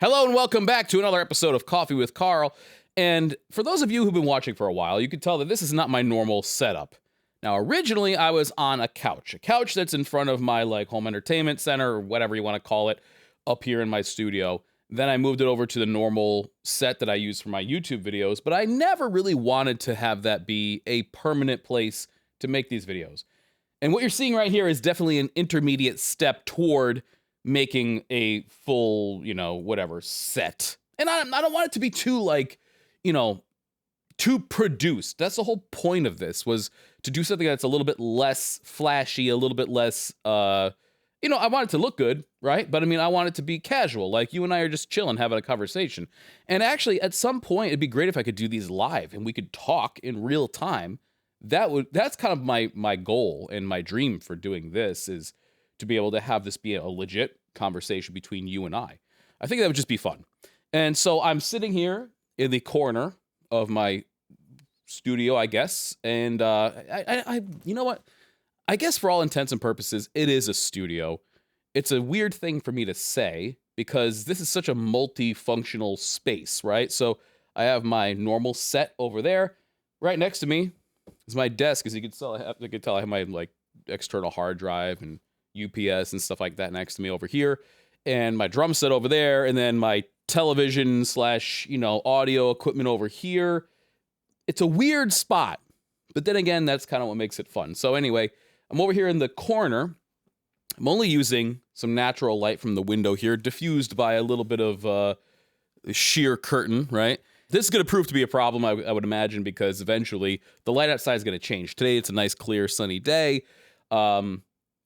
Hello and welcome back to another episode of Coffee with Carl. And for those of you who've been watching for a while, you can tell that this is not my normal setup. Now, originally I was on a couch that's in front of my home entertainment center or whatever you want to call it up here in my studio. Then I moved it over to the normal set that I use for my YouTube videos, but I never really wanted to have that be a permanent place to make these videos. And what you're seeing right here is definitely an intermediate step toward making a full, whatever set. And I don't want it to be too too produced. That's the whole point of this, was to do something that's a little bit less flashy, a little bit less, I want it to look good, right? But I want it to be casual, like you and I are just chilling, having a conversation. And actually, at some point, it'd be great if I could do these live and we could talk in real time. That's kind of my goal and my dream for doing this, is to be able to have this be a legit conversation between you and I. I think that would just be fun. And so I'm sitting here in the corner of my studio, I guess. And I you know what? I guess for all intents and purposes, it is a studio. It's a weird thing for me to say because this is such a multifunctional space, right? So I have my normal set over there. Right next to me is my desk. As you can tell, I have my external hard drive and UPS and stuff like that next to me over here, and my drum set over there, and then my television / audio equipment over here. It's a weird spot, but then again, that's kind of what makes it fun. So anyway, I'm over here in the corner. I'm only using some natural light from the window here, diffused by a little bit of sheer curtain, right? This is going to prove to be a problem, I would imagine, because eventually the light outside is going to change. Today, it's a nice, clear, sunny day.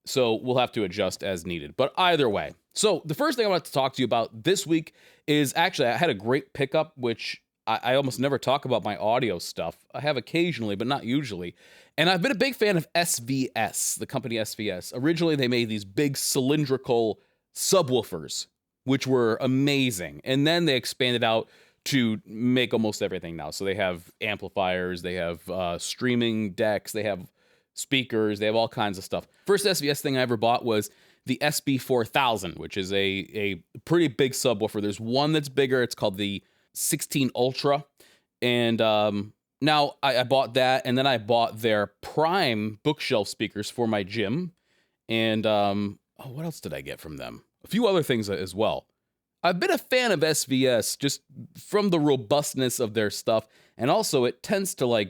So we'll have to adjust as needed. But either way, so the first thing I want to talk to you about this week is actually I had a great pickup, which I almost never talk about my audio stuff. I have occasionally, but not usually. And I've been a big fan of SVS, the company SVS. Originally, they made these big cylindrical subwoofers, which were amazing. And then they expanded out to make almost everything now. So they have amplifiers, they have streaming decks, they have speakers, they have all kinds of stuff. First SVS thing I ever bought was the SB4000, which is a pretty big subwoofer. There's one that's bigger. It's called the 16 Ultra. And now I bought that, and then I bought their Prime bookshelf speakers for my gym. And what else did I get from them? A few other things as well. I've been a fan of SVS just from the robustness of their stuff, and also it tends to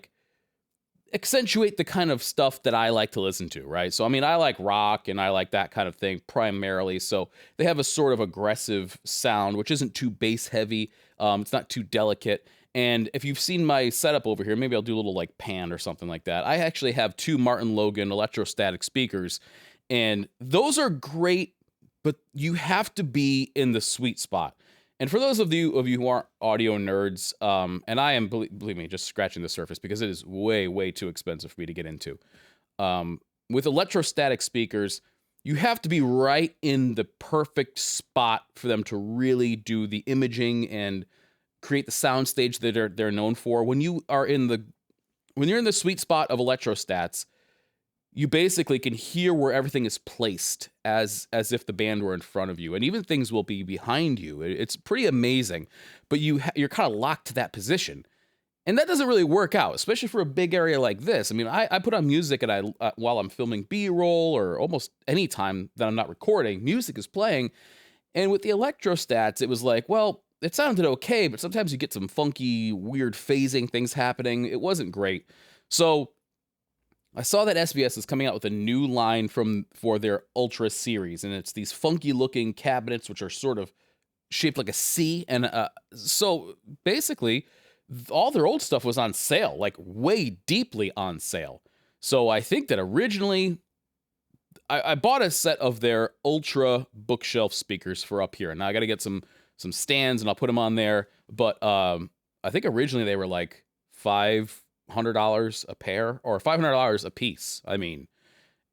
accentuate the kind of stuff that I like to listen to, right? So, I like rock and I like that kind of thing primarily. So they have a sort of aggressive sound, which isn't too bass heavy. It's not too delicate. And if you've seen my setup over here, maybe I'll do a little pan or something like that. I actually have two Martin Logan electrostatic speakers, and those are great, but you have to be in the sweet spot. And for those of you who aren't audio nerds, and I am, believe me, just scratching the surface because it is way, way too expensive for me to get into. With electrostatic speakers, you have to be right in the perfect spot for them to really do the imaging and create the sound stage that they're known for. When you're in the sweet spot of electrostats, you basically can hear where everything is placed as if the band were in front of you, and even things will be behind you. It's pretty amazing, but you're kind of locked to that position, and that doesn't really work out, especially for a big area like this. I put on music, and while I'm filming B-roll or almost any time that I'm not recording, music is playing, and with the electrostats, it was well, it sounded okay, but sometimes you get some funky, weird phasing things happening. It wasn't great, so I saw that SVS is coming out with a new line for their Ultra series, and it's these funky looking cabinets which are sort of shaped like a C. And so basically, all their old stuff was on sale, way deeply on sale. So I think that originally I bought a set of their Ultra bookshelf speakers for up here. Now I got to get some stands and I'll put them on there. But I think originally they were $500 a pair or $500 a piece.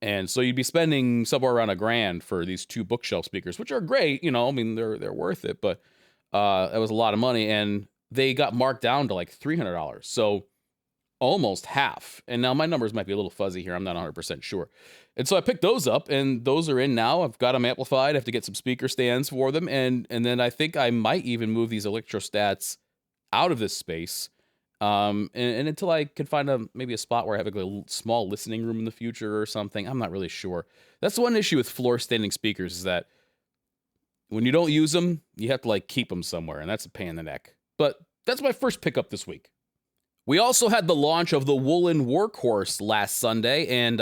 And so you'd be spending somewhere around $1,000 for these two bookshelf speakers, which are great. They're worth it, but that was a lot of money, and they got marked down to $300. So almost half. And now my numbers might be a little fuzzy here. I'm not 100% sure. And so I picked those up, and those are in now. I've got them amplified. I have to get some speaker stands for them. And then I think I might even move these electrostats out of this space. And until I can find maybe a spot where I have a little small listening room in the future or something. I'm not really sure. That's the one issue with floor standing speakers, is that when you don't use them, you have to like keep them somewhere, and that's a pain in the neck. But that's my first pickup this week. We also had the launch of the Woolen Workhorse last Sunday, and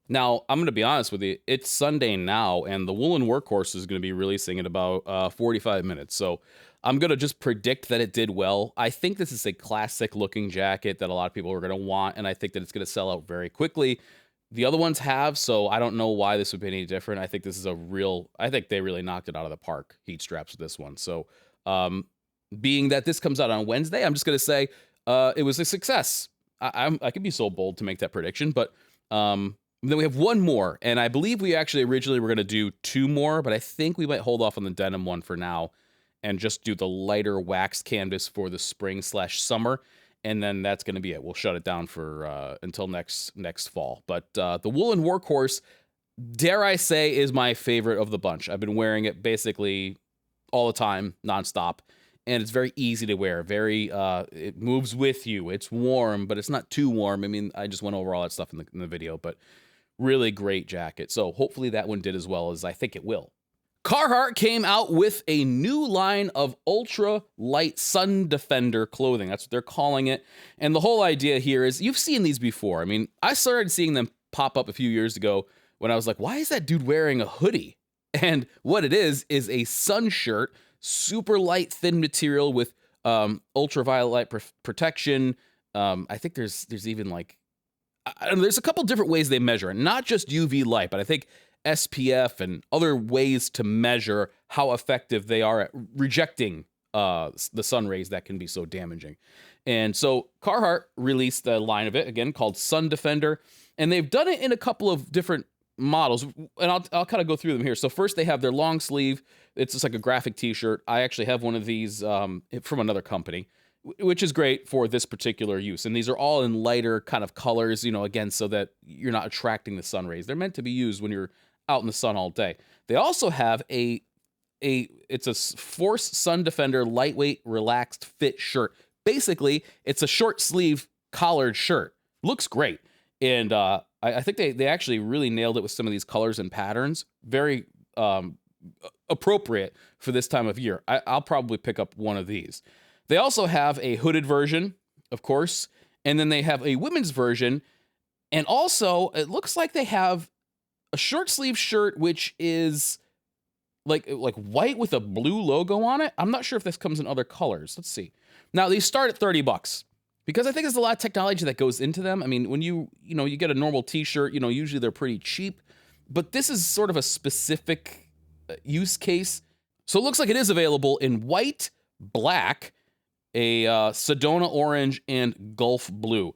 now I'm going to be honest with you, it's Sunday now, and the Woolen Workhorse is going to be releasing in about 45 minutes. So I'm going to just predict that it did well. I think this is a classic looking jacket that a lot of people are going to want, and I think that it's going to sell out very quickly. The other ones have, so I don't know why this would be any different. I think this is I think they really knocked it out of the park, heat straps with this one. So being that this comes out on Wednesday, I'm just going to say it was a success. I could be so bold to make that prediction, but then we have one more, and I believe we actually originally were going to do two more, but I think we might hold off on the denim one for now and just do the lighter wax canvas for the spring/summer. And then that's going to be it. We'll shut it down for until next fall. But the Woolen Workhorse, dare I say, is my favorite of the bunch. I've been wearing it basically all the time, nonstop, and it's very easy to wear. It moves with you. It's warm, but it's not too warm. I mean, I just went over all that stuff in the video, but really great jacket. So hopefully that one did as well as I think it will. Carhartt came out with a new line of ultra light sun defender clothing. That's what they're calling it. And the whole idea here is, you've seen these before. I mean, I started seeing them pop up a few years ago when I was like, why is that dude wearing a hoodie? And what it is a sun shirt, super light, thin material with ultraviolet light protection. I think there's even like, there's a couple different ways they measure it, not just UV light, but I think SPF and other ways to measure how effective they are at rejecting the sun rays that can be so damaging. And so Carhartt released a line of it, again, called Sun Defender, and they've done it in a couple of different models, and I'll kind of go through them here. So first, they have their long sleeve. It's just like a graphic t-shirt. I actually have one of these from another company, which is great for this particular use. And these are all in lighter kind of colors, again, so that you're not attracting the sun rays. They're meant to be used when you're out in the sun all day. They also have it's a Force Sun Defender lightweight relaxed fit shirt. Basically, it's a short sleeve collared shirt. Looks great. And I think they actually really nailed it with some of these colors and patterns. Very appropriate for this time of year. I'll probably pick up one of these. They also have a hooded version, of course, and then they have a women's version. And also, it looks like they have a short sleeve shirt, which is like white with a blue logo on it. I'm not sure if this comes in other colors. Let's see. Now, these start at $30 because I think there's a lot of technology that goes into them. I mean, when you get a normal t-shirt, usually they're pretty cheap, but this is sort of a specific use case. So it looks like it is available in white, black, a Sedona orange, and Gulf blue.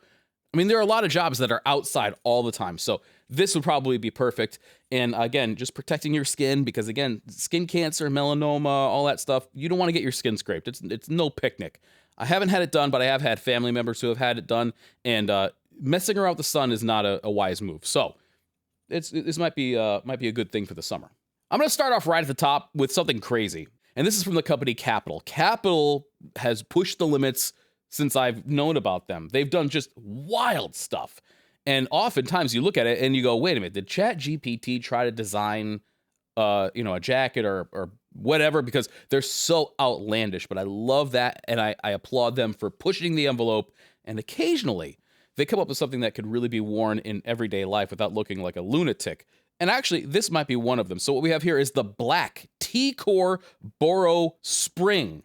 I mean, there are a lot of jobs that are outside all the time, so this would probably be perfect. And again, just protecting your skin, because again, skin cancer, melanoma, all that stuff, you don't want to get your skin scraped. It's no picnic. I haven't had it done, but I have had family members who have had it done, and messing around with the sun is not a wise move. So this might be a good thing for the summer. I'm going to start off right at the top with something crazy, and this is from the company Kapital. Kapital has pushed the limits since I've known about them. They've done just wild stuff. And oftentimes you look at it and you go, wait a minute, did ChatGPT try to design a jacket or whatever? Because they're so outlandish. But I love that, and I applaud them for pushing the envelope. And occasionally they come up with something that could really be worn in everyday life without looking like a lunatic. And actually, this might be one of them. So what we have here is the black T-Core Boro Spring.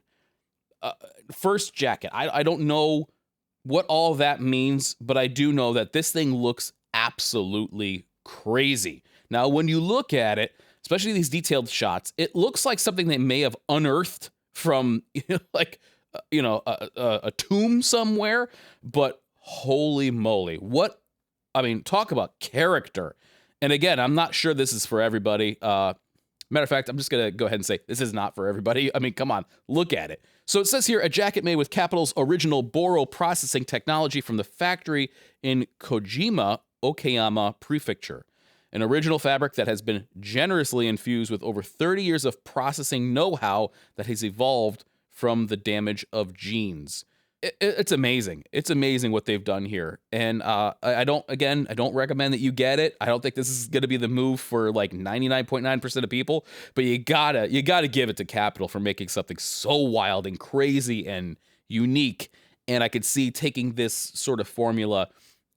First jacket. I don't know what all that means, but I do know that this thing looks absolutely crazy. Now, when you look at it, especially these detailed shots, it looks like something they may have unearthed from a tomb somewhere. But holy moly, talk about character. And again, I'm not sure this is for everybody. Matter of fact, I'm just going to go ahead and say this is not for everybody. I mean, come on, look at it. So it says here, a jacket made with Kapital's original Boro processing technology from the factory in Kojima, Okayama Prefecture. An original fabric that has been generously infused with over 30 years of processing know-how that has evolved from the damage of jeans. It's amazing. It's amazing what they've done here. And I don't recommend that you get it. I don't think this is going to be the move for like 99.9% of people, but you gotta give it to Kapital for making something so wild and crazy and unique. And I could see taking this sort of formula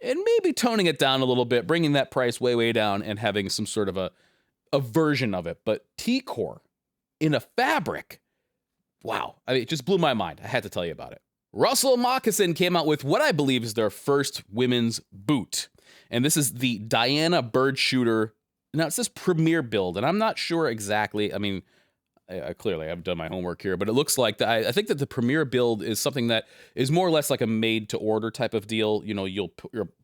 and maybe toning it down a little bit, bringing that price way, way down and having some sort of a version of it. But T-Core in a fabric, wow. I mean, it just blew my mind. I had to tell you about it. Russell Moccasin came out with what I believe is their first women's boot. And this is the Diana Bird Shooter. Now, it says Premier Build, and I'm not sure exactly. I mean, I clearly have done my homework here, but it looks like I think that the Premier Build is something that is more or less like a made-to-order type of deal. You know, you'll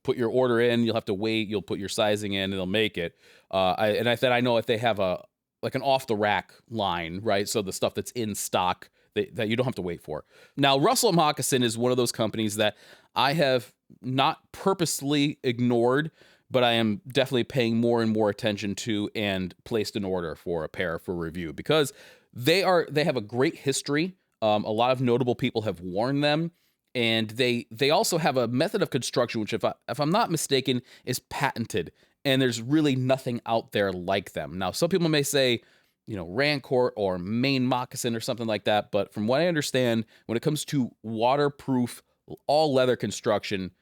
put your order in, you'll have to wait, you'll put your sizing in, and they'll make it. I know if they have an off-the-rack line, right? So the stuff that's in stock that you don't have to wait for. Now, Russell Moccasin is one of those companies that I have not purposely ignored, but I am definitely paying more and more attention to and placed an order for a pair for review because they have a great history. A lot of notable people have worn them, and they also have a method of construction which, if I'm not mistaken, is patented, and there's really nothing out there like them. Now, some people may say, you know, Rancourt or Maine Moccasin or something like that. But from what I understand, when it comes to waterproof, all leather construction,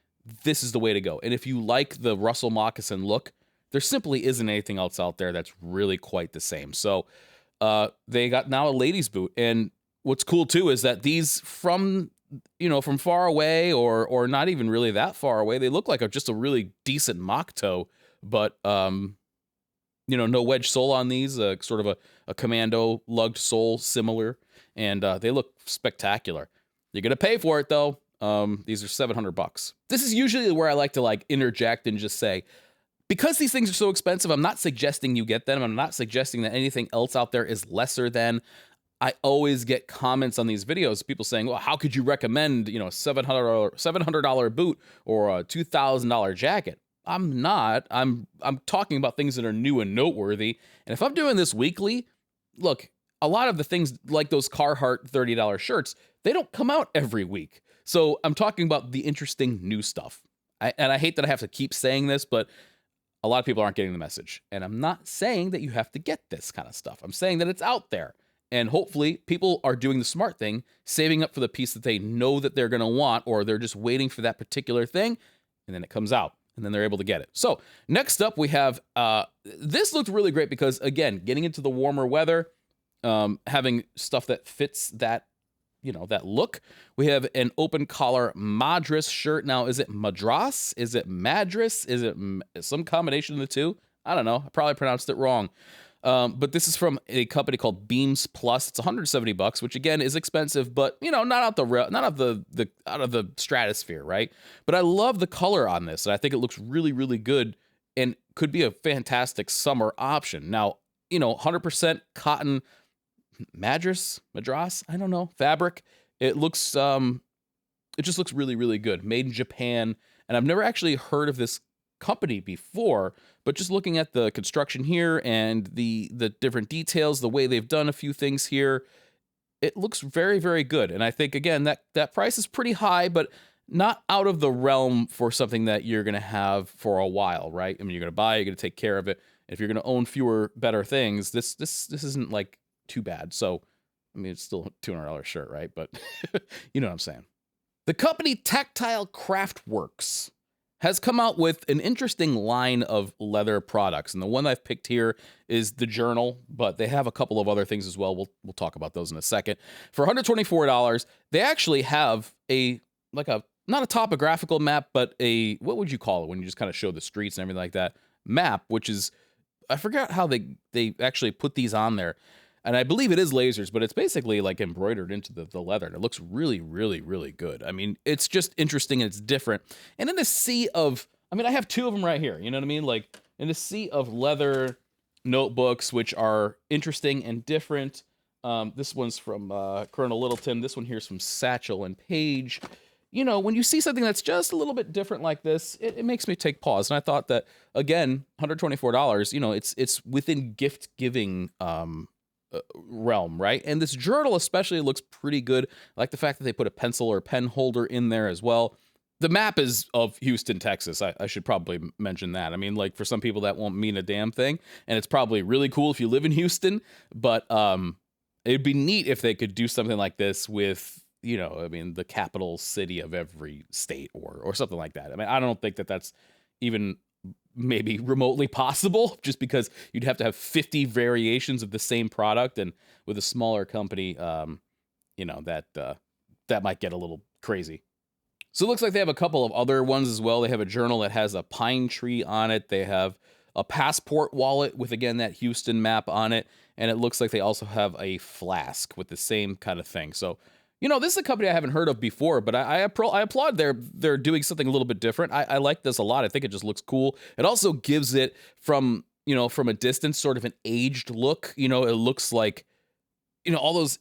this is the way to go. And if you like the Russell Moccasin look, there simply isn't anything else out there that's really quite the same. So they got now a ladies boot. And what's cool too is that these from far away or not even really that far away, they look like just a really decent mock toe, but no wedge sole on these, sort of a commando lugged sole similar, and they look spectacular. You're gonna pay for it though. These are $700. This is usually where I like to interject and just say, because these things are so expensive, I'm not suggesting you get them. I'm not suggesting that anything else out there is lesser than. I always get comments on these videos, people saying, well, how could you recommend, a $700 boot or a $2,000 jacket? I'm not. I'm talking about things that are new and noteworthy. And if I'm doing this weekly, look, a lot of the things like those Carhartt $30 shirts, they don't come out every week. So I'm talking about the interesting new stuff. And I hate that I have to keep saying this, but a lot of people aren't getting the message. And I'm not saying that you have to get this kind of stuff. I'm saying that it's out there. And hopefully people are doing the smart thing, saving up for the piece that they know that they're going to want, or they're just waiting for that particular thing, and then it comes out. And then they're able to get it. So next up, we have, this looked really great because, again, getting into the warmer weather, having stuff that fits that, that look. We have an open collar Madras shirt. Now, is it Madras? Is it Madras? Is it some combination of the two? I don't know. I probably pronounced it wrong. But this is from a company called Beams Plus. It's $170, which again is expensive, but not out of the stratosphere, right? But I love the color on this, and I think it looks really, really good, and could be a fantastic summer option. Now, 100% cotton Madras, I don't know, fabric. It looks, it just looks really, really good. Made in Japan, and I've never actually heard of this company before, but just looking at the construction here and the different details, the way they've done a few things here, it looks very, very good. And I think, again, that price is pretty high, but not out of the realm for something that you're going to have for a while, right? I mean, you're going to buy, you're going to take care of it. If you're going to own fewer, better things, this isn't too bad. So, I mean, it's still a $200 shirt, right? But you know what I'm saying. The company Tactile Craftworks has come out with an interesting line of leather products. And the one I've picked here is the journal, but they have a couple of other things as well. We'll talk about those in a second. For $124, they actually have not a topographical map, but what would you call it when you just kind of show the streets and everything like that? Map, which is, I forgot how they actually put these on there. And I believe it is lasers, but it's basically embroidered into the leather. And it looks really, really, really good. I mean, it's just interesting and it's different. And in a sea of, I have two of them right here. You know what I mean? In a sea of leather notebooks, which are interesting and different. This one's from Colonel Littleton. This one here's from Satchel and Page. You know, when you see something that's just a little bit different like this, it makes me take pause. And I thought that, again, $124, you know, it's within gift giving realm, right? And this journal especially looks pretty good. I like the fact that they put a pencil or pen holder in there as well. The map is of Houston, Texas. I should probably mention that. I mean, like, for some people that won't mean a damn thing, and it's probably really cool if you live in Houston, but it'd be neat if they could do something like this with, you know, I mean, the capital city of every state or something like that. I mean, I don't think that that's even maybe remotely possible, just because you'd have to have 50 variations of the same product, and with a smaller company, you know, that might get a little crazy. So it looks like they have a couple of other ones as well. They have a journal that has a pine tree on it. They have a passport wallet with, again, that Houston map on it. And it looks like they also have a flask with the same kind of thing. So, you know, this is a company I haven't heard of before, but I applaud they're doing something a little bit different. I like this a lot. I think it just looks cool. It also gives it, from a distance, sort of an aged look. You know, it looks like, you know, all those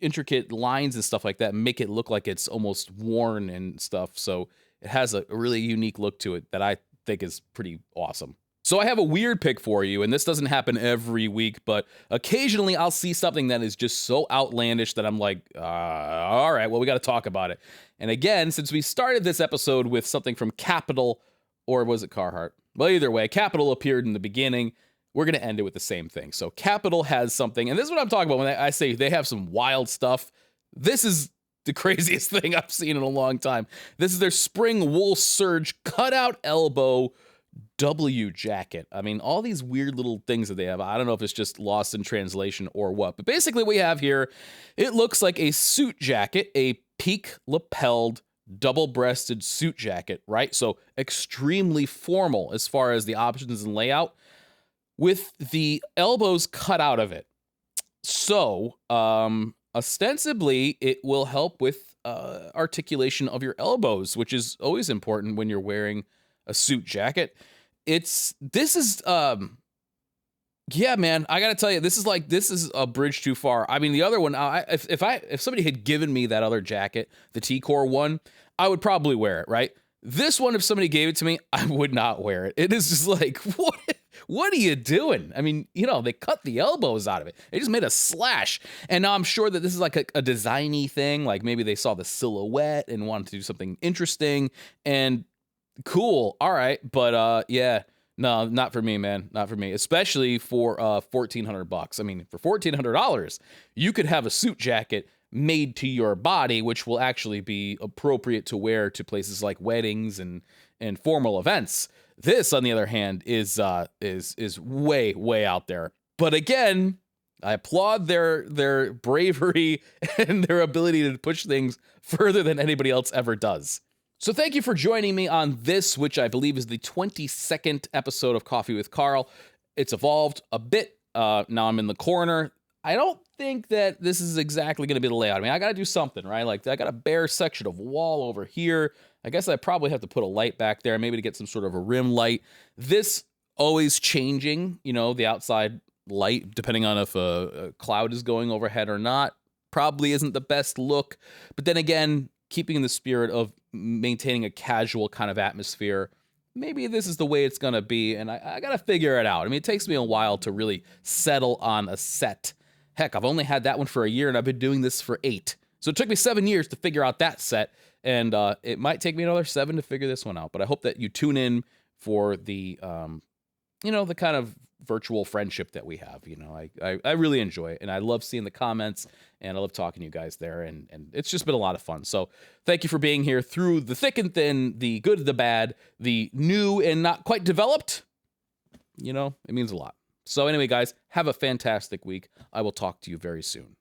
intricate lines and stuff like that make it look like it's almost worn and stuff. So it has a really unique look to it that I think is pretty awesome. So I have a weird pick for you, and this doesn't happen every week, but occasionally I'll see something that is just so outlandish that I'm like, all right, well, we got to talk about it. And again, since we started this episode with something from Kapital, or was it Carhartt? Well, either way, Kapital appeared in the beginning. We're going to end it with the same thing. So Kapital has something, and this is what I'm talking about when I say they have some wild stuff. This is the craziest thing I've seen in a long time. This is their spring wool surge cutout elbow W jacket. I mean, all these weird little things that they have. I don't know if it's just lost in translation or what, but basically what we have here, it looks like a suit jacket, a peak lapelled double-breasted suit jacket, right? So extremely formal as far as the options and layout, with the elbows cut out of it. So, ostensibly, it will help with articulation of your elbows, which is always important when you're wearing a suit jacket. Yeah, man, I gotta tell you, this is a bridge too far. I mean, the other one, if somebody had given me that other jacket, the T-Core one, I would probably wear it, right? This one, if somebody gave it to me, I would not wear it. It is just like, what are you doing? I mean, you know, they cut the elbows out of it. They just made a slash. And now I'm sure that this is like a designy thing. Like maybe they saw the silhouette and wanted to do something interesting and cool. All right. But yeah, no, not for me, man. Not for me, especially for $1,400. I mean, for $1,400, you could have a suit jacket made to your body, which will actually be appropriate to wear to places like weddings and formal events. This, on the other hand, is way out there. But again, I applaud their bravery and their ability to push things further than anybody else ever does. So thank you for joining me on this, which I believe is the 22nd episode of Coffee with Carl. It's evolved a bit. Now I'm in the corner. I don't think that this is exactly going to be the layout. I mean, I got to do something, right? Like, I got a bare section of wall over here. I guess I probably have to put a light back there, maybe to get some sort of a rim light. This always changing, you know, the outside light, depending on if a cloud is going overhead or not, probably isn't the best look. But then again, keeping in the spirit of maintaining a casual kind of atmosphere, maybe this is the way it's going to be, and I got to figure it out. I mean, it takes me a while to really settle on a set. Heck, I've only had that one for a year, and I've been doing this for 8. So it took me 7 years to figure out that set, and it might take me another 7 to figure this one out. But I hope that you tune in for the, you know, the kind of virtual friendship that we have. You know, I really enjoy it, and I love seeing the comments, and I love talking to you guys there, and it's just been a lot of fun. So thank you for being here through the thick and thin, the good, the bad, the new and not quite developed. You know, it means a lot. So anyway, guys, have a fantastic week. I will talk to you very soon.